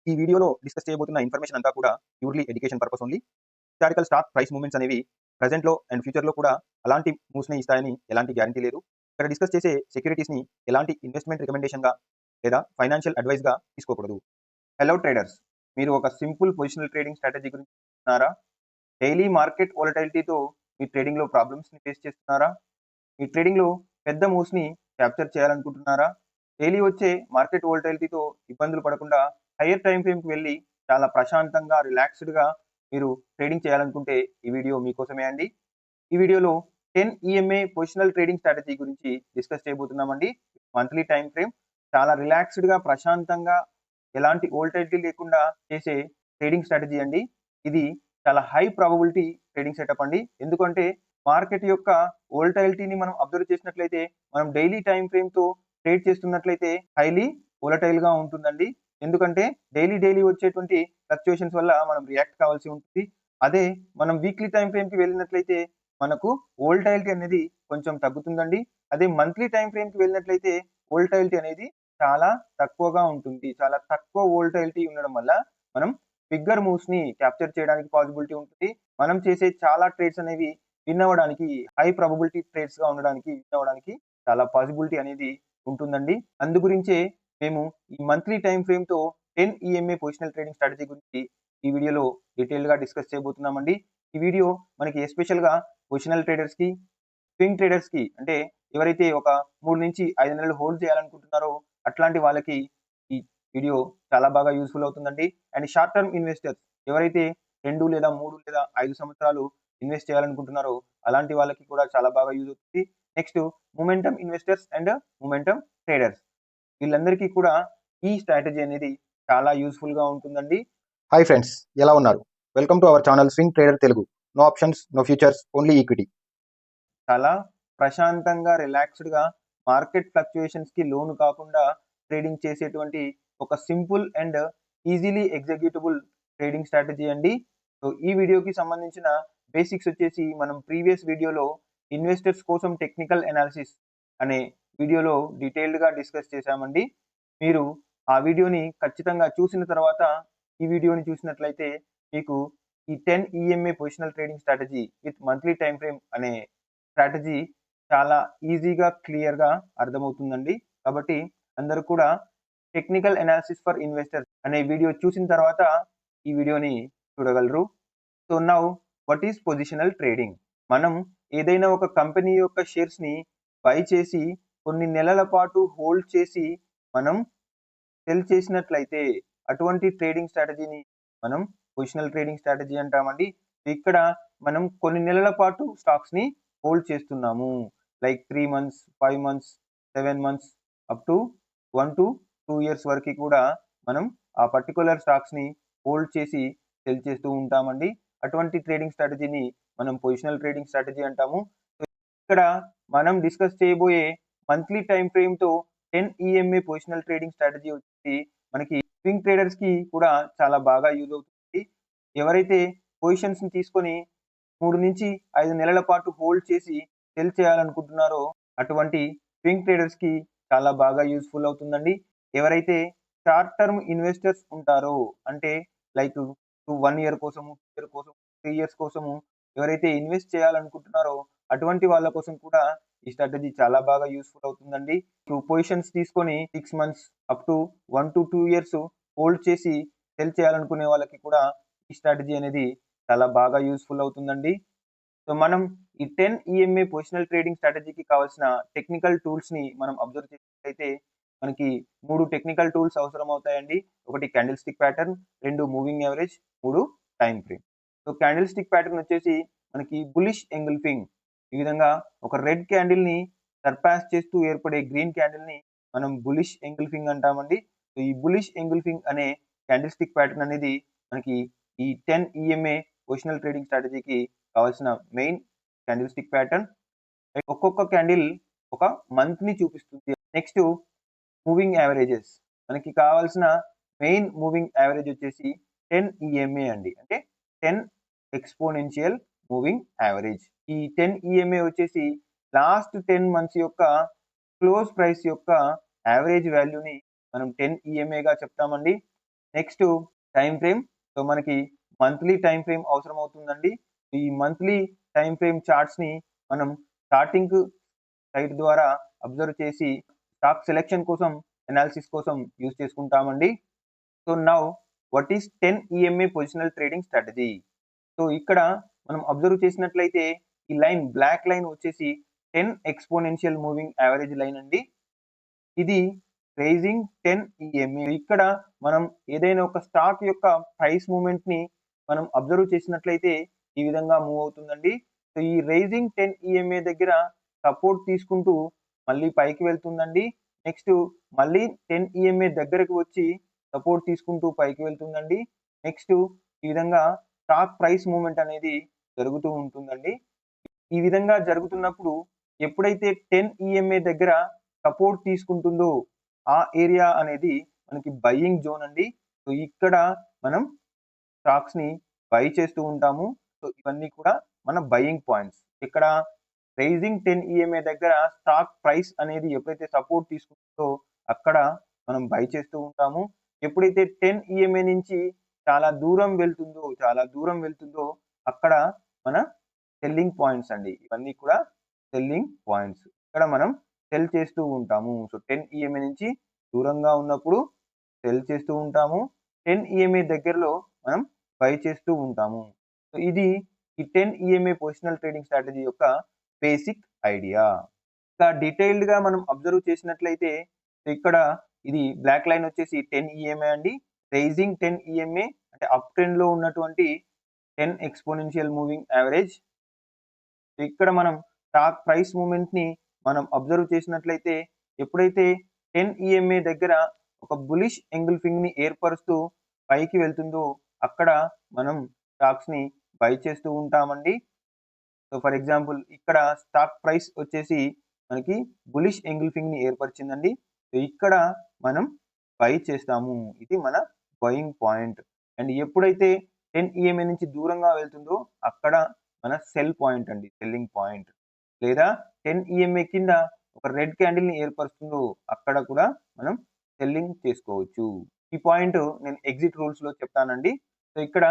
ఈ వీడియోలో డిస్కస్ చేయబోతున్న ఇన్ఫర్మేషన్ అంతా కూడా purely education purpose only. Historical stock price movements అనేవి ప్రెజెంట్‌లో అండ్ ఫ్యూచర్‌లో కూడా అలాంటి మూవ్స్‌నే ఇస్తాయని ఎలాంటి గ్యారంటీ లేదు. ఇక్కడ డిస్కస్ చేసే సెక్యూరిటీస్‌ని ఎలాంటి ఇన్వెస్ట్‌మెంట్ రికమెండేషన్‌గా లేదా ఫైనాన్షియల్ అడ్వైస్‌గా తీసుకోకూడదు. హలో ట్రేడర్స్, మీరు ఒక సింపుల్ పొజిషనల్ ట్రేడింగ్ స్ట్రాటజీ గురించి చూస్తున్నారా? డైలీ మార్కెట్ వోలటిలిటీతో మీ ట్రేడింగ్‌లో ప్రాబ్లమ్స్‌ని ఫేస్ చేస్తున్నారా? మీ ట్రేడింగ్‌లో పెద్ద మూవ్స్‌ని క్యాప్చర్ చేయాలనుకుంటున్నారా? డైలీ వచ్చే మార్కెట్ వోలటిలిటీతో ఇబ్బందులు పడకుండా హైయర్ టైమ్ ఫ్రేమ్‌కి వెళ్లి చాలా ప్రశాంతంగా, రిలాక్స్‌డ్‌గా మీరు ట్రేడింగ్ చేయాలనుకుంటే ఈ వీడియో మీకోసమే అండి. ఈ వీడియోలో 10 ఈఎంఏ పొజిషనల్ ట్రేడింగ్ స్ట్రాటజీ గురించి డిస్కస్ చేయబోతున్నామండి. మంత్లీ టైమ్ ఫ్రేమ్ చాలా రిలాక్స్‌డ్‌గా, ప్రశాంతంగా ఎలాంటి వోలటిలిటీ లేకుండా చేసే ట్రేడింగ్ స్ట్రాటజీ అండి. ఇది చాలా హై ప్రాబబిలిటీ ట్రేడింగ్ సెటప్ అండి. ఎందుకంటే మార్కెట్ యొక్క వోలటిలిటీని మనం అబ్జర్వ్ చేసినట్లయితే మనం డైలీ టైమ్ ఫ్రేమ్‌తో ట్రేడ్ చేస్తున్నట్లయితే హైలీ వోలటైల్‌గా ఉంటుందండి. ఎందుకంటే డైలీ వచ్చేటువంటి ఫ్లక్చుయేషన్స్ వల్ల మనం రియాక్ట్ కావాల్సి ఉంటుంది. అదే మనం వీక్లీ టైమ్ ఫ్రేమ్‌కి వెళ్ళినట్లయితే మనకు వోలటైలిటీ అనేది కొంచెం తగ్గుతుందండి. అదే మంత్లీ టైమ్ ఫ్రేమ్‌కి వెళ్ళినట్లయితే వోలటైలిటీ అనేది చాలా తక్కువగా ఉంటుంది. చాలా తక్కువ వోలటైలిటీ ఉండడం వల్ల మనం బిగ్గర్ మూవ్స్‌ని క్యాప్చర్ చేయడానికి పాసిబిలిటీ ఉంటుంది. మనం చేసే చాలా ట్రేడ్స్ అనేవి విన్ అవ్వడానికి హై ప్రాబబిలిటీ ట్రేడ్స్‌గా ఉండడానికి విన్ అవ్వడానికి చాలా పాసిబిలిటీ అనేది ఉంటుందండి. అందు గురించే మేము ఈ మంత్లీ టైమ్ ఫ్రేమ్‌తో 10 ఈఎంఏ పొజిషనల్ ట్రేడింగ్ స్ట్రాటజీ గురించి ఈ వీడియోలో డీటెయిల్‌గా డిస్కస్ చేయబోతున్నామండి. ఈ వీడియో మనకి ఎస్పెషల్‌గా పొజిషనల్ ట్రేడర్స్‌కి, స్వింగ్ ట్రేడర్స్‌కి అంటే ఎవరైతే ఒక 3-5 నెలలు హోల్డ్ చేయాలనుకుంటున్నారో అట్లాంటి వాళ్ళకి ఈ వీడియో చాలా బాగా యూజ్‌ఫుల్ అవుతుందండి. అండ్ షార్ట్ టర్మ్ ఇన్వెస్టర్స్ ఎవరైతే 2 లేదా 3 లేదా 5 సంవత్సరాలు ఇన్వెస్ట్ చేయాలనుకుంటున్నారో అలాంటి వాళ్ళకి కూడా చాలా బాగా యూజ్ అవుతుంది. Next momentum investors and momentum traders వీళ్ళందరికీ కూడా ఈ స్ట్రాటజీ అనేది చాలా యూజ్‌ఫుల్‌గా ఉంటుందండి. హాయ్ ఫ్రెండ్స్, ఎలా ఉన్నారు? Welcome to our channel swing trader Telugu. No options, no futures, only equity. చాలా ప్రశాంతంగా, రిలాక్స్‌డ్‌గా మార్కెట్ ఫ్లక్చుయేషన్స్‌కి లోను కాకుండా ట్రేడింగ్ చేసేటువంటి ఒక simple and easily executable trading strategy అండి. సో, ఈ వీడియోకి సంబంధించిన బేసిక్స్ వచ్చేసి మనం ప్రీవియస్ వీడియోలో ఇన్వెస్టర్స్ కోసం టెక్నికల్ అనాలిసిస్ అనే వీడియోలో డీటెయిల్డ్‌గా డిస్కస్ చేశామండి. మీరు ఆ వీడియోని ఖచ్చితంగా చూసిన తర్వాత ఈ వీడియోని చూసినట్లయితే మీకు ఈ 10 EMA positional trading strategy with monthly time frame అనే స్ట్రాటజీ చాలా ఈజీగా, క్లియర్‌గా అర్థమవుతుందండి. కాబట్టి అందరూ కూడా టెక్నికల్ అనాలిసిస్ ఫర్ ఇన్వెస్టర్స్ అనే వీడియో చూసిన తర్వాత ఈ వీడియోని చూడగలరు. So now what is positional trading? మనం ఏదైనా ఒక కంపెనీ యొక్క షేర్స్‌ని బై చేసి కొన్ని నెలల పాటు హోల్డ్ చేసి మనం సెల్ చేసినట్లయితే అటువంటి ట్రేడింగ్ స్ట్రాటజీని మనం పొజిషనల్ ట్రేడింగ్ స్ట్రాటజీ అంటామండి. ఇక్కడ మనం కొన్ని నెలల పాటు స్టాక్స్‌ని హోల్డ్ చేస్తున్నాము. Like 3 months, 5 months, 7 months up to 1-2 years వరకి కూడా మనం ఆ పర్టిక్యులర్ స్టాక్స్‌ని హోల్డ్ చేసి సెల్ చేస్తూ ఉంటామండి. అటువంటి ట్రేడింగ్ స్ట్రాటజీని మనం పొజిషనల్ ట్రేడింగ్ స్ట్రాటజీ అంటాము. ఇక్కడ మనం డిస్కస్ చేయబోయే మంత్లీ టైమ్ ఫ్రేమ్‌తో 10 ఈఎంఏ పొజిషనల్ ట్రేడింగ్ స్ట్రాటజీ వచ్చి మనకి స్వింగ్ ట్రేడర్స్‌కి కూడా చాలా బాగా యూజ్ అవుతుంది. ఎవరైతే పొజిషన్స్‌ని తీసుకొని 3-5 నెలల పాటు హోల్డ్ చేసి సెల్ చేయాలనుకుంటున్నారో అటువంటి స్వింగ్ ట్రేడర్స్‌కి చాలా బాగా యూజ్‌ఫుల్ అవుతుందండి. ఎవరైతే షార్ట్ టర్మ్ ఇన్వెస్టర్స్ ఉంటారో అంటే లైక్ 1 ఇయర్ కోసము, 2 ఇయర్ కోసం, 3 ఇయర్స్ కోసము ఎవరైతే ఇన్వెస్ట్ చేయాలనుకుంటున్నారో అటువంటి వాళ్ళ కోసం కూడా ఈ స్ట్రాటజీ చాలా బాగా యూజ్‌ఫుల్ అవుతుందండి. పొజిషన్స్ తీసుకొని 6 months up to 1-2 years hold చేసి సెల్ చేయాలనుకునే వాళ్ళకి కూడా ఈ స్ట్రాటజీ అనేది చాలా బాగా యూజ్‌ఫుల్ అవుతుందండి. సో, మనం ఈ 10 ఈఎంఏ పొజిషనల్ ట్రేడింగ్ స్ట్రాటజీకి కావాల్సిన టెక్నికల్ టూల్స్‌ని మనం అబ్జర్వ్ చేసినట్లయితే మనకి 3 టెక్నికల్ టూల్స్ అవసరమవుతాయండి. ఒకటి candlestick pattern, 2 moving average, 3 time frame. So, candlestick pattern వచ్చేసి మనకి బుల్లిష్ ఎంగల్ఫింగ్ ఈ విధంగా ఒక రెడ్ క్యాండిల్‌ని సర్పాస్ చేస్తూ ఏర్పడే గ్రీన్ క్యాండిల్‌ని మనం బుల్లిష్ ఎంగల్ఫింగ్ అంటామండి. సో, ఈ బుల్లిష్ ఎంగల్ఫింగ్ అనే క్యాండిల్ స్టిక్ ప్యాటర్న్ అనేది మనకి ఈ 10 ఈఎంఏ పొజిషనల్ ట్రేడింగ్ స్ట్రాటజీకి కావాల్సిన మెయిన్ క్యాండిల్ స్టిక్ ప్యాటర్న్. ఒక్కొక్క క్యాండిల్ ఒక మంత్‌ని చూపిస్తుంది. Next moving averages. మనకి కావాల్సిన మెయిన్ మూవింగ్ యావరేజ్ వచ్చేసి 10 ఈఎంఏ అండి. అంటే 10 ఎక్స్‌పోనెన్షియల్ మూవింగ్ యావరేజ్. ఈ 10 ఈఎంఏ వచ్చేసి లాస్ట్ 10 మంత్స్ యొక్క క్లోజ్ ప్రైస్ యొక్క యావరేజ్ వాల్యూని మనం 10 ఈఎంఏగా చెప్తామండి. Next time frame. సో మనకి మంత్లీ టైమ్ ఫ్రేమ్ అవసరం అవుతుందండి. ఈ మంత్లీ టైమ్ ఫ్రేమ్ చార్ట్స్ని మనం చార్టింగ్ సైట్ ద్వారా అబ్జర్వ్ చేసి స్టాక్ సెలెక్షన్ కోసం, అనాలిసిస్ కోసం యూజ్ చేసుకుంటామండి. So now what is 10 EMA positional trading strategy. So ఇక్కడ మనం అబ్జర్వ్ చేసినట్లయితే ఈ లైన్ బ్లాక్ లైన్ వచ్చేసి 10 ఎక్స్పోనెన్షియల్ మూవింగ్ యావరేజ్ లైన్ అండి. ఇది రైజింగ్ 10 EMA. ఇక్కడ మనం ఏదైనా ఒక స్టాక్ యొక్క ప్రైస్ మూవ్‌మెంట్ ని మనం అబ్జర్వ్ చేసినట్లయితే ఈ విధంగా మూవ్ అవుతుందండి. సో ఈ రైజింగ్ 10 EMA దగ్గర సపోర్ట్ తీసుకుంటూ మళ్ళీ పైకి వెళ్తుందండి. నెక్స్ట్ మళ్ళీ 10 EMA దగ్గరకు వచ్చి సపోర్ట్ తీసుకుంటూ పైకి వెళ్తుందండి. నెక్స్ట్ ఈ విధంగా స్టాక్ ప్రైస్ మూవ్‌మెంట్ అనేది జరుగుతూ ఉంటుందండి. ఈ విధంగా జరుగుతున్నప్పుడు ఎప్పుడైతే 10 EMA దగ్గర సపోర్ట్ తీసుకుంటుందో ఆ ఏరియా అనేది మనకి బయింగ్ జోన్ అండి. సో ఇక్కడ మనం స్టాక్స్‌ని బై చేస్తూ ఉంటాము. సో ఇవన్నీ కూడా మన బయింగ్ పాయింట్స్. ఇక్కడ రైజింగ్ 10 EMA దగ్గర స్టాక్ ప్రైస్ అనేది ఎప్పుడైతే సపోర్ట్ తీసుకుంటుందో అక్కడ మనం బై చేస్తూ ఉంటాము. ఎప్పుడైతే 10 EMA నుంచి చాలా దూరం వెళ్తుందో అక్కడ మన సెల్లింగ్ పాయింట్స్ అండి. ఇవన్నీ కూడా సెల్లింగ్ పాయింట్స్. ఇక్కడ మనం సెల్ చేస్తూ ఉంటాము. సో 10 EMA నుంచి దూరంగా ఉన్నప్పుడు సెల్ చేస్తూ ఉంటాము. 10 EMA దగ్గరలో మనం బై చేస్తూ ఉంటాము. సో ఇది ఈ 10 EMA పొజిషనల్ ట్రేడింగ్ స్ట్రాటజీ యొక్క బేసిక్ ఐడియా. ఇంకా డీటెయిల్డ్‌గా మనం అబ్జర్వ్ చేసినట్లయితే ఇక్కడ ఇది బ్లాక్ లైన్ వచ్చేసి 10 EMA అండి. రైజింగ్ 10 EMA అంటే అప్ ట్రెండ్‌లో ఉన్నటువంటి 10 ఎక్స్‌పోనెన్షియల్ మూవింగ్ యావరేజ్. ఇక్కడ మనం స్టాక్ ప్రైస్ మూవ్‌మెంట్‌ని మనం అబ్జర్వ్ చేసినట్లయితే ఎప్పుడైతే 10 EMA దగ్గర ఒక బులిష్ ఎంగల్ఫింగ్‌ని ఏర్పరుస్తూ పైకి వెళ్తుందో అక్కడ మనం స్టాక్స్‌ని బై చేస్తూ ఉంటామండి. సో ఫర్ ఎగ్జాంపుల్ ఇక్కడ స్టాక్ ప్రైస్ వచ్చేసి మనకి బులిష్ ఎంగల్ఫింగ్‌ని ఏర్పరిచిందండి. సో ఇక్కడ మనం బై చేస్తాము. ఇది మన బయింగ్ పాయింట్. అండ్ ఎప్పుడైతే 10 EMA నుంచి దూరంగా వెళ్తుందో అక్కడ మన సెల్ పాయింట్ అండి. Selling point. లేదా 10 EMA కింద ఒక రెడ్ క్యాండిల్‌ని ఏర్పరుస్తుందో అక్కడ కూడా మనం సెల్లింగ్ చేసుకోవచ్చు. ఈ పాయింట్ నేను ఎగ్జిట్ రూల్స్‌లో చెప్తానండి. సో ఇక్కడ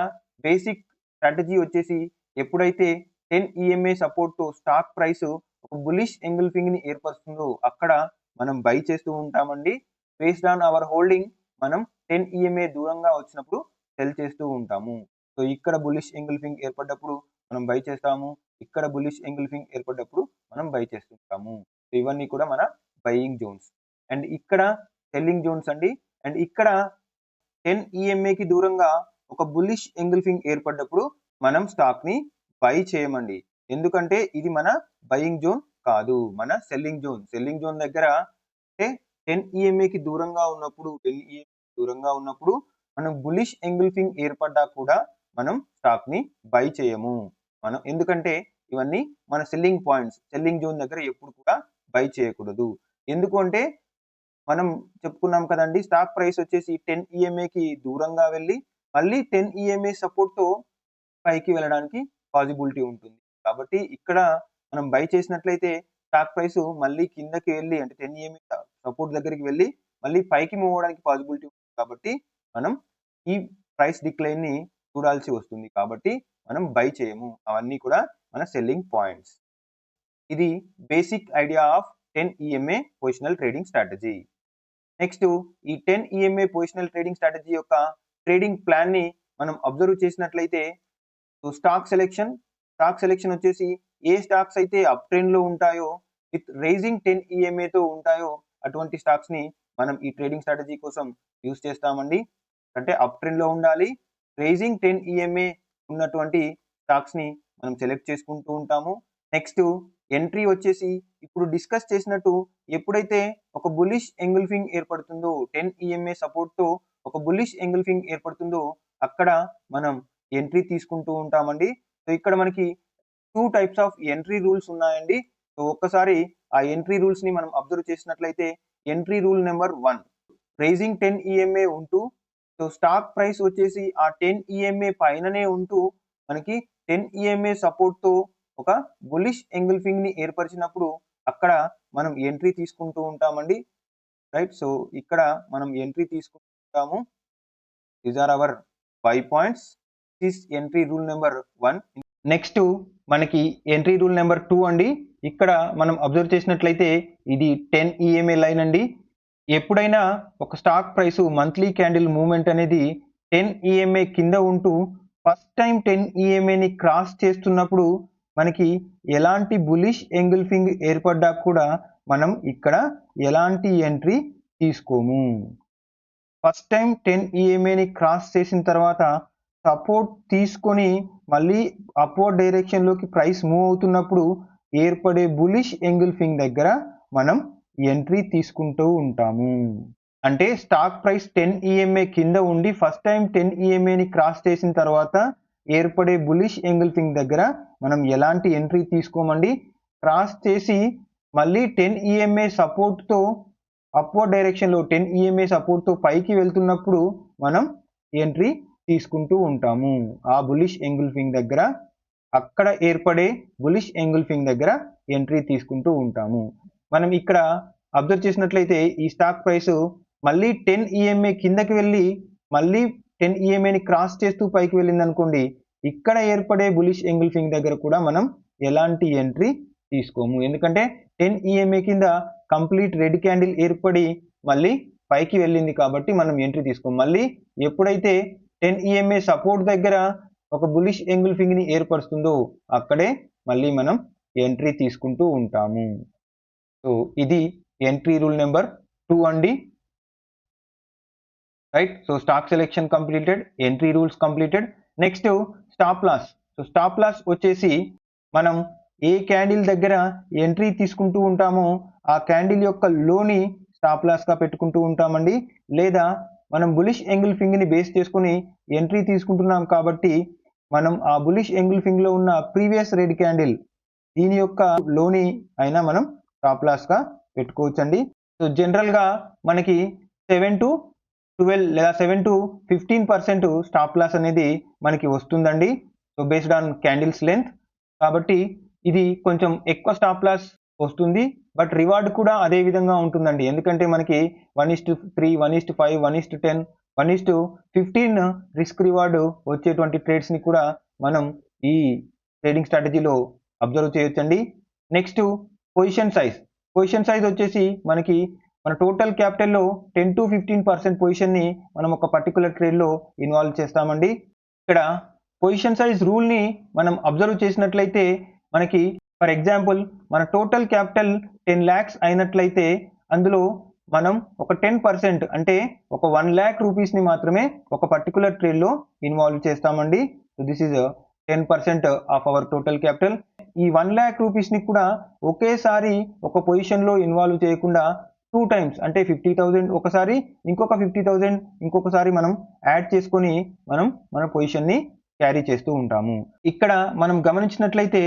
బేసిక్ స్ట్రాటజీ వచ్చేసి ఎప్పుడైతే 10 EMA సపోర్ట్‌తో స్టాక్ ప్రైస్ ఒక బులిష్ ఎంగల్ఫింగ్‌ని ఏర్పరుస్తుందో అక్కడ మనం బై చేస్తూ ఉంటామండి. బేస్డ్ ఆన్ అవర్ హోల్డింగ్ మనం 10 EMA దూరంగా వచ్చినప్పుడు సెల్ చేస్తూ ఉంటాము. సో ఇక్కడ బులిష్ ఎంగల్ఫింగ్ ఏర్పడ్డప్పుడు మనం బై చేస్తాము. ఇక్కడ బులిష్ ఎంగల్ఫింగ్ ఏర్పడ్డప్పుడు మనం బై చేస్తుంటాము. సో ఇవన్నీ కూడా మన బయింగ్ జోన్స్. అండ్ ఇక్కడ సెల్లింగ్ జోన్స్ అండి. అండ్ ఇక్కడ 10 EMAకి దూరంగా ఒక బులిష్ ఎంగల్ఫింగ్ ఏర్పడ్డప్పుడు మనం స్టాక్‌ని బై చేయమండి. ఎందుకంటే ఇది మన బయింగ్ జోన్ కాదు. మన సెల్లింగ్ జోన్. సెల్లింగ్ జోన్ దగ్గర అంటే 10 EMAకి దూరంగా ఉన్నప్పుడు మనం బులిష్ ఎంగల్ఫింగ్ ఏర్పడ్డా కూడా మనం స్టాక్‌ని బై చేయము. మనం ఎందుకంటే ఇవన్నీ మన సెల్లింగ్ పాయింట్స్. సెల్లింగ్ జోన్ దగ్గర ఎప్పుడు కూడా బై చేయకూడదు. ఎందుకు అంటే మనం చెప్పుకున్నాం కదండీ! స్టాక్ ప్రైస్ వచ్చేసి 10 EMAకి దూరంగా వెళ్లి మళ్ళీ 10 EMA సపోర్ట్‌తో పైకి వెళ్ళడానికి పాజిబిలిటీ ఉంటుంది. కాబట్టి ఇక్కడ మనం బై చేసినట్లయితే స్టాక్ ప్రైస్ మళ్ళీ కిందకి వెళ్లి అంటే 10 EMA సపోర్ట్ దగ్గరికి వెళ్లి మళ్ళీ పైకి మూవ్ అవ్వడానికి పాజిబిలిటీ ఉంది కాబట్టి మనం ఈ ప్రైస్ డిక్లైన్‌ని చూడాల్సి వస్తుంది. కాబట్టి మనం బై చేయము. అవన్నీ కూడా మన సెల్లింగ్ పాయింట్స్. ఇది basic idea of 10 EMA positional trading strategy. Next ఈ 10 EMA పొజిషనల్ ట్రేడింగ్ స్ట్రాటజీ యొక్క ట్రేడింగ్ ప్లాన్‌ని మనం అబ్జర్వ్ చేసినట్లయితే స్టాక్ సెలక్షన్ వచ్చేసి ఏ స్టాక్స్ అయితే అప్ ట్రెండ్‌లో ఉంటాయో విత్ రైజింగ్ 10 EMAతో ఉంటాయో అటువంటి స్టాక్స్‌ని మనం ఈ ట్రేడింగ్ స్ట్రాటజీ కోసం యూజ్ చేస్తామండి. అంటే అప్ ట్రెండ్‌లో ఉండాలి. రైజింగ్ 10 EMA ఉన్నటువంటి స్టాక్స్‌ని మనం సెలెక్ట్ చేసుకుంటూ ఉంటాము. నెక్స్ట్ ఎంట్రీ వచ్చేసి ఇప్పుడు డిస్కస్ చేసినట్టు ఎప్పుడైతే ఒక బులిష్ ఎంగల్ఫింగ్ ఏర్పడుతుందో 10 EMA సపోర్ట్‌తో ఒక బులిష్ ఎంగల్ఫింగ్ ఏర్పడుతుందో అక్కడ మనం ఎంట్రీ తీసుకుంటూ ఉంటామండి. సో ఇక్కడ మనకి 2 టైప్స్ ఆఫ్ ఎంట్రీ రూల్స్ ఉన్నాయండి. సో ఒక్కసారి ఆ ఎంట్రీ రూల్స్‌ని మనం అబ్జర్వ్ చేసినట్లయితే entry rule number 1 rising 10 EMA ఉంటూ సో స్టాక్ ప్రైస్ వచ్చేసి ఆ 10 EMA పైననే ఉంటూ మనకి 10 EMA సపోర్ట్‌తో ఒక బులిష్ ఎంగల్ఫింగ్‌ని ఏర్పరిచినప్పుడు అక్కడ మనం ఎంట్రీ తీసుకుంటూ ఉంటామండి. రైట్. సో ఇక్కడ మనం ఎంట్రీ తీసుకుంటాము. These are our 5 points. This entry rule number 1. Next మనకి ఎంట్రీ రూల్ నెంబర్ 2 అండి. ఇక్కడ మనం అబ్జర్వ్ చేసినట్లయితే ఇది 10 EMA లైన్ అండి. ఎప్పుడైనా ఒక stock price monthly candle movement అనేది 10 EMA కింద ఉంటూ ఫస్ట్ టైం 10 EMAని క్రాస్ చేస్తున్నప్పుడు మనకి ఎలాంటి బులిష్ ఎంగుల్ఫింగ్ ఏర్పడ్డా కూడా మనం ఇక్కడ ఎలాంటి ఎంట్రీ తీసుకోము. ఫస్ట్ టైం 10 EMAని క్రాస్ చేసిన తర్వాత సపోర్ట్ తీసుకొని మళ్ళీ అప్వర్డ్ డైరెక్షన్లోకి ప్రైస్ మూవ్ అవుతున్నప్పుడు ఏర్పడే బులిష్ ఎంగుల్ఫింగ్ దగ్గర మనం ఎంట్రీ తీసుకుంటూ ఉంటాము. అంటే స్టాక్ ప్రైస్ 10 EMA కింద ఉండి ఫస్ట్ టైం 10 EMAని క్రాస్ చేసిన తర్వాత ఏర్పడే బులిష్ ఎంగుల్ఫింగ్ దగ్గర మనం ఎలాంటి ఎంట్రీ తీసుకోమండి. క్రాస్ చేసి మళ్ళీ 10 EMA సపోర్ట్తో అప్వర్డ్ డైరెక్షన్లో 10 EMA సపోర్ట్తో పైకి వెళ్తున్నప్పుడు మనం ఎంట్రీ తీసుకుంటూ ఉంటాము. ఆ బులిష్ ఎంగుల్ఫింగ్ దగ్గర అక్కడ ఏర్పడే బులిష్ ఎంగుల్ఫింగ్ దగ్గర ఎంట్రీ తీసుకుంటూ ఉంటాము. మనం ఇక్కడ అబ్జర్వ్ చేసినట్లయితే ఈ స్టాక్ ప్రైస్ మళ్ళీ 10 EMA కిందకి వెళ్ళి మళ్ళీ 10 EMAని క్రాస్ చేస్తూ పైకి వెళ్ళింది అనుకోండి, ఇక్కడ ఏర్పడే బులిష్ ఎంగుల్ఫింగ్ దగ్గర కూడా మనం ఎలాంటి ఎంట్రీ తీసుకోము. ఎందుకంటే 10 EMA కింద కంప్లీట్ రెడ్ క్యాండిల్ ఏర్పడి మళ్ళీ పైకి వెళ్ళింది కాబట్టి మనం ఎంట్రీ తీసుకోము. మళ్ళీ ఎప్పుడైతే 10 EMA సపోర్ట్ దగ్గర ఒక బులిష్ ఎంగుల్ఫింగ్ ని ఏర్పరుస్తుందో అక్కడే మళ్ళీ మనం ఎంట్రీ తీసుకుంటూ ఉంటాము. సో ఇది ఎంట్రీ రూల్ నెంబర్ 2 అండి. Right. So stock selection completed, entry rules completed. Next stop loss. So stop loss వచ్చేసి మనం ఏ క్యాండిల్ దగ్గర ఎంట్రీ తీసుకుంటూ ఉంటామో ఆ క్యాండిల్ యొక్క లోని స్టాప్ లాస్ గా పెట్టుకుంటూ ఉంటామండి. లేదా మనం బులిష్ ఎంగుల్ఫింగ్ ని బేస్ చేసుకుని ఎంట్రీ తీసుకుంటున్నాం కాబట్టి మనం ఆ బులిష్ ఎంగుల్ఫింగ్ లో ఉన్న ప్రీవియస్ రెడ్ క్యాండిల్ దీని యొక్క లోని అయినా మనం స్టాప్ లాస్ గా పెట్టుకోవచ్చండి. సో జనరల్ గా మనకి 7 to 12 లేదా 7 to 15% స్టాప్ లాస్ అనేది మనకి వస్తుందండి. So based on candles length. కాబట్టి ఇది కొంచెం ఎక్కువ స్టాప్ లాస్ వస్తుంది. బట్ రివార్డ్ కూడా అదే విధంగా ఉంటుందండి. ఎందుకంటే మనకి 1:3, 1:5, 1:10, 1:15 రిస్క్ రివార్డ్ వచ్చేటువంటి ట్రేడ్స్ ని కూడా మనం ఈ ట్రేడింగ్ స్ట్రాటజీలో అబ్జర్వ్ చేయొచ్చండి. Next position size. Position size వచ్చేసి మనకి మన టోటల్ క్యాపిటల్లో 10 to 15% పొజిషన్ ని మనం ఒక పర్టికులర్ ట్రేడ్ లో ఇన్వాల్వ్ చేస్తామండి. ఇక్కడ పొజిషన్ సైజ్ రూల్ ని మనం అబ్జర్వ్ చేసినట్లయితే మనకి ఫర్ ఎగ్జాంపుల్ మన టోటల్ క్యాపిటల్ 10 lakhs అయినట్లయితే అందులో మనం ఒక 10% అంటే ఒక 1 lakh రూపీస్ ని మాత్రమే ఒక పర్టికులర్ ట్రేడ్ లో ఇన్వాల్వ్ చేస్తామండి. So this is 10% of our total capital. ఈ 1 lakh రూపీస్ ని కూడా ఒకేసారి ఒక పొజిషన్ లో ఇన్వాల్వ్ చేయకుండా 2 times అంటే 50,000 ఒకసారి, ఇంకొక 50,000 ఇంకొకసారి మనం యాడ్ చేసుకొని మనం మన పొజిషన్ ని క్యారీ చేస్తూ ఉంటాము. ఇక్కడ మనం గమనించినట్లయితే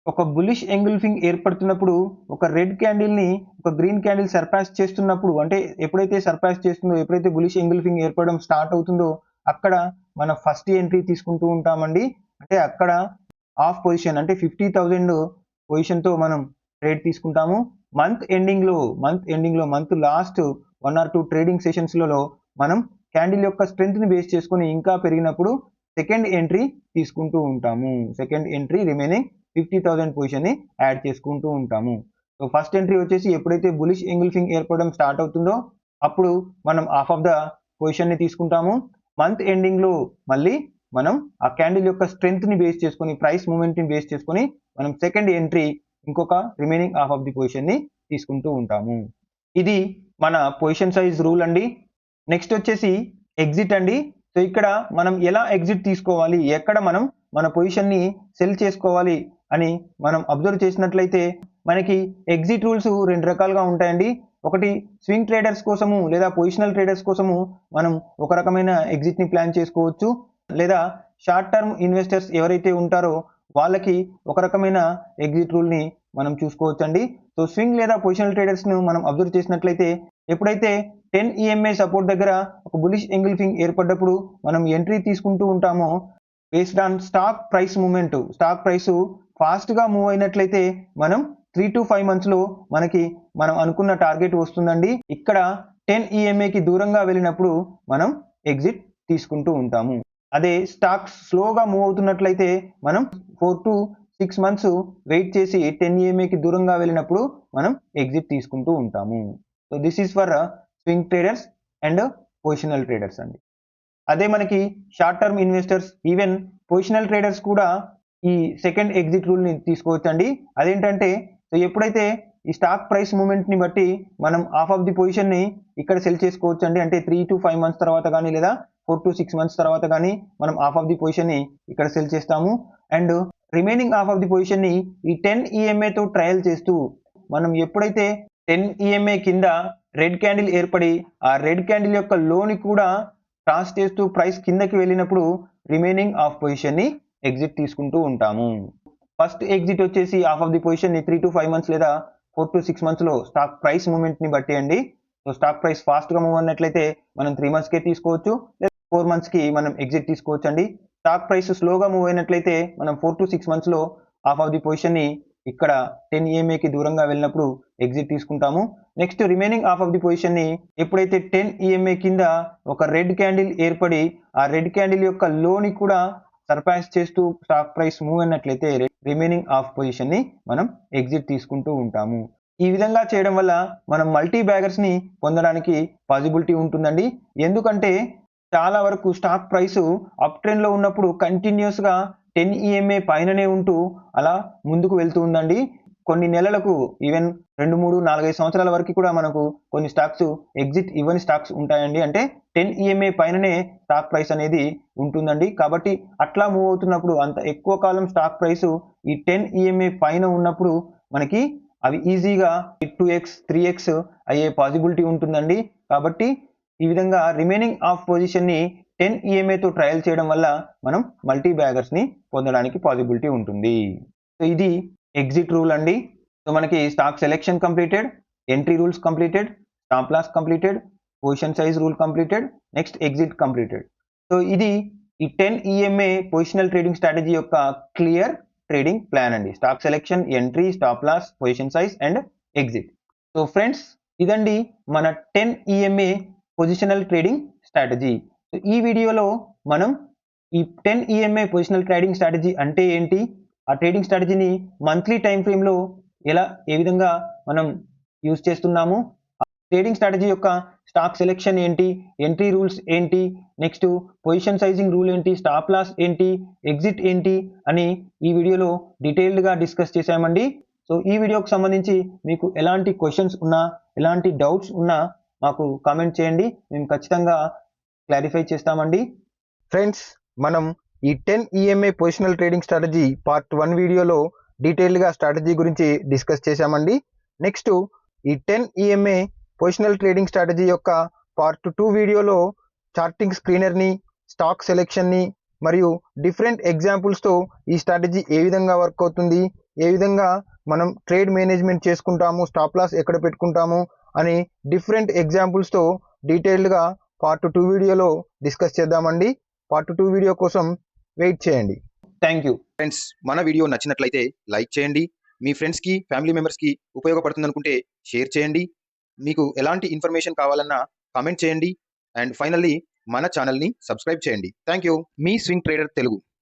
ఒక బులిష్ ఎంగుల్ఫింగ్ ఏర్పడుతున్నప్పుడు ఒక రెడ్ క్యాండిల్ ని ఒక గ్రీన్ క్యాండిల్ సర్పాస్ చేస్తున్నప్పుడు అంటే ఎప్పుడైతే సర్పాస్ చేస్తుందో, ఎప్పుడైతే బులిష్ ఎంగుల్ఫింగ్ ఏర్పడడం స్టార్ట్ అవుతుందో అక్కడ మన ఫస్ట్ ఎంట్రీ తీసుకుంటూ ఉంటామండి. అంటే అక్కడ ఆఫ్ పొజిషన్ అంటే 50,000 పొజిషన్ తో మనం ట్రేడ్ తీసుకుంటాము. మంత్ ఎండింగ్ లో month last 1 or 2 trading sessions లలో మనం క్యాండిల్ యొక్క స్ట్రెంత్ ని బేస్ చేసుకుని ఇంకా పెరిగినప్పుడు సెకండ్ ఎంట్రీ తీసుకుంటూ ఉంటాము. సెకండ్ ఎంట్రీ రిమైనింగ్ 50,000 పొజిషన్ ని యాడ్ చేసుకుంటూ ఉంటాము. సో ఫస్ట్ ఎంట్రీ వచ్చేసి ఎప్పుడైతే బులిష్ ఎంగుల్ఫింగ్ ఏర్పడడం స్టార్ట్ అవుతుందో అప్పుడు మనం హాఫ్ ఆఫ్ ద పొజిషన్ ని తీసుకుంటాము. మంత్ ఎండింగ్ లో మళ్ళీ మనం ఆ క్యాండిల్ యొక్క స్ట్రెంత్ ని బేస్ చేసుకొని, ప్రైస్ మూవ్మెంట్ ని బేస్ చేసుకొని మనం సెకండ్ ఎంట్రీ ఇంకొక remaining half of the position ని తీసుకుంటూ ఉంటాము. ఇది మన పొజిషన్ సైజ్ రూల్ అండి. నెక్స్ట్ వచ్చేసి ఎగ్జిట్ అండి. సో ఇక్కడ మనం ఎలా ఎగ్జిట్ తీసుకోవాలి, ఎక్కడ మనం మన పొజిషన్ ని సెల్ చేసుకోవాలి అని మనం అబ్జర్వ్ చేసినట్లయితే మనకి ఎగ్జిట్ రూల్స్ 2 రకాలుగా ఉంటాయండి. ఒకటి స్వింగ్ ట్రేడర్స్ కోసము లేదా పొజిషనల్ ట్రేడర్స్ కోసము మనం ఒక రకమైన ఎగ్జిట్ ని ప్లాన్ చేసుకోవచ్చు. లేదా షార్ట్ టర్మ్ ఇన్వెస్టర్స్ ఎవరైతే ఉంటారో వాళ్ళకి ఒక రకమైన ఎగ్జిట్ రూల్ ని మనం చూసుకోవచ్చండి. సో స్వింగ్ లేదా పొజిషనల్ ట్రేడర్స్ ను మనం అబ్జర్వ్ చేసినట్లయితే ఎప్పుడైతే 10 EMA సపోర్ట్ దగ్గర ఒక బులిష్ ఎంగుల్ఫింగ్ ఏర్పడ్డప్పుడు మనం ఎంట్రీ తీసుకుంటూ ఉంటామో based on stock price movement, stock price fast గా మూవ్ అయినట్లయితే మనం 3 to 5 months లో మనకి మనం అనుకున్న టార్గెట్ వస్తుందండి. ఇక్కడ 10 EMA కి దూరంగా వెళ్ళినప్పుడు మనం ఎగ్జిట్ తీసుకుంటూ ఉంటాము. అదే స్టాక్స్ స్లోగా మూవ్ అవుతున్నట్లయితే మనం 4 to 6 మంత్స్ వెయిట్ చేసి 10 EMAకి దూరంగా వెళ్ళినప్పుడు మనం ఎగ్జిట్ తీసుకుంటూ ఉంటాము. So this is for swing traders and positional traders అండి. అదే మనకి short term investors even positional traders కూడా ఈ సెకండ్ ఎగ్జిట్ రూల్ని తీసుకోవచ్చండి. అదేంటంటే సో ఎప్పుడైతే ఈ స్టాక్ ప్రైస్ మూమెంట్ని బట్టి మనం హాఫ్ ఆఫ్ ది పొజిషన్ని ఇక్కడ సెల్ చేసుకోవచ్చు అండి. అంటే 3 to 5 మంత్స్ తర్వాత కానీ లేదా 4 to 6 మంత్స్ తర్వాత కానీ మనం హాఫ్ ఆఫ్ ది పొజిషన్ని ఇక్కడ సెల్ చేస్తాము. And remaining half of the పొజిషన్ని ఈ 10 EMAతో ట్రయల్ చేస్తూ మనం ఎప్పుడైతే 10 EMA కింద రెడ్ క్యాండిల్ ఏర్పడి ఆ రెడ్ క్యాండిల్ యొక్క లోని కూడా క్రాస్ చేస్తూ ప్రైస్ కిందకి వెళ్ళినప్పుడు రిమైనింగ్ ఆఫ్ పొజిషన్ని ఎగ్జిట్ తీసుకుంటూ ఉంటాము. ఫస్ట్ ఎగ్జిట్ వచ్చేసి హాఫ్ ఆఫ్ ది పొజిషన్ని 3 to 5 మంత్స్ లేదా 4 to 6 మంత్స్లో స్టాక్ ప్రైస్ మూమెంట్ని బట్టి అండి. సో స్టాక్ ప్రైస్ ఫాస్ట్గా మూవ్ అన్నట్లయితే మనం 3 మంత్స్కే తీసుకోవచ్చు, లేదా 4 మంత్స్కి మనం ఎగ్జిట్ తీసుకోవచ్చు అండి. స్టాక్ ప్రైస్ స్లోగా మూవ్ అయినట్లయితే మనం 4 to 6 మంత్స్లో హాఫ్ ఆఫ్ ది పొజిషన్ని ఇక్కడ 10 EMAకి దూరంగా వెళ్ళినప్పుడు ఎగ్జిట్ తీసుకుంటాము. Next remaining half of the పొజిషన్ని ఎప్పుడైతే 10 EMA కింద ఒక రెడ్ క్యాండిల్ ఏర్పడి ఆ రెడ్ క్యాండిల్ యొక్క లోని కూడా సర్పాస్ చేస్తూ స్టాక్ ప్రైస్ మూవ్ అయినట్లయితే రిమైనింగ్ హాఫ్ పొజిషన్ని మనం ఎగ్జిట్ తీసుకుంటూ ఉంటాము. ఈ విధంగా చేయడం వల్ల మనం మల్టీ బ్యాగర్స్ని పొందడానికి పాసిబిలిటీ ఉంటుందండి. ఎందుకంటే చాలా వరకు స్టాక్ ప్రైస్ అప్ ట్రెండ్లో ఉన్నప్పుడు కంటిన్యూస్గా 10 EMA పైననే ఉంటూ అలా ముందుకు వెళ్తూ ఉందండి. కొన్ని నెలలకు ఈవెన్ 2, 3, 4, 5 సంవత్సరాల వరకు కూడా మనకు కొన్ని స్టాక్స్ ఎగ్జిట్ ఇవ్వని స్టాక్స్ ఉంటాయండి. అంటే 10 EMA పైననే స్టాక్ ప్రైస్ అనేది ఉంటుందండి. కాబట్టి అట్లా మూవ్ అవుతున్నప్పుడు అంత ఎక్కువ కాలం స్టాక్ ప్రైస్ ఈ 10 EMA పైన ఉన్నప్పుడు మనకి అవి ఈజీగా 2x 3x అయ్యే పాసిబిలిటీ ఉంటుందండి. కాబట్టి ఈ విధంగా రిమైనింగ్ ఆఫ్ పొజిషన్ని 10 EMAతో ట్రయల్ చేయడం వల్ల మనం మల్టీ బ్యాగర్స్ని పొందడానికి పాసిబిలిటీ ఉంటుంది. సో ఇది ఎగ్జిట్ రూల్ అండి. సో మనకి stock selection completed, entry rules completed, stop loss completed, position size rule completed, next exit completed. So ఇది ఈ 10 EMA పొజిషనల్ ట్రేడింగ్ స్ట్రాటజీ యొక్క క్లియర్ ట్రేడింగ్ ప్లాన్ అండి. Stock selection, entry, stop loss, position size and exit. So friends ఇదండి మన 10 EMA positional trading strategy. So ఈ వీడియోలో మనం ఈ 10 EMA పొజిషనల్ ట్రేడింగ్ స్ట్రాటజీ అంటే ఏంటి, ఆ ట్రేడింగ్ స్ట్రాటజీని మంత్లీ టైం ఫ్రేమ్లో ఏ విధంగా మనం యూజ్ చేస్తున్నాము, ట్రేడింగ్ స్ట్రాటజీ యొక్క స్టాక్ సెలెక్షన్ ఏంటి, ఎంట్రీ రూల్స్ ఏంటి, నెక్స్ట్ పొజిషన్ సైజింగ్ రూల్ ఏంటి, స్టాప్ లాస్ ఏంటి, ఎగ్జిట్ ఏంటి అని ఈ వీడియోలో డీటెయిల్డ్గా డిస్కస్ చేశామండి. సో ఈ వీడియోకి సంబంధించి మీకు ఎలాంటి క్వశ్చన్స్ ఉన్నా, ఎలాంటి డౌట్స్ ఉన్నా మాకు కామెంట్ చేయండి, మేము ఖచ్చితంగా క్లారిఫై చేస్తామండి. ఫ్రెండ్స్ మనం ఈ 10 EMA positional trading strategy part 1 వీడియోలో డీటెయిల్డ్గా స్ట్రాటజీ గురించి డిస్కస్ చేశామండి. నెక్స్ట్ ఈ 10 EMA పొజిషనల్ ట్రేడింగ్ స్ట్రాటజీ యొక్క పార్ట్ 2 వీడియోలో చార్టింగ్ స్క్రీనర్ని, స్టాక్ సెలెక్షన్ని మరియు డిఫరెంట్ ఎగ్జాంపుల్స్తో ఈ స్ట్రాటజీ ఏ విధంగా వర్క్ అవుతుంది, ఏ విధంగా మనం ట్రేడ్ మేనేజ్మెంట్ చేసుకుంటాము, స్టాప్ లాస్ ఎక్కడ పెట్టుకుంటాము అని డిఫరెంట్ ఎగ్జాంపుల్స్తో డీటెయిల్డ్గా పార్ట్ 2 వీడియోలో డిస్కస్ చేద్దామండి. పార్ట్ 2 వీడియో కోసం వెయిట్ చేయండి. Thank you. ఫ్రెండ్స్ మన వీడియో నచ్చినట్లయితే లైక్ చేయండి, మీ ఫ్రెండ్స్కి ఫ్యామిలీ మెంబర్స్కి ఉపయోగపడుతుంది అనుకుంటే షేర్ చేయండి, మీకు ఎలాంటి ఇన్ఫర్మేషన్ కావాలన్నా కామెంట్ చేయండి, అండ్ ఫైనల్లీ మన ఛానల్ని సబ్స్క్రైబ్ చేయండి. Thank you. Me swing trader Telugu.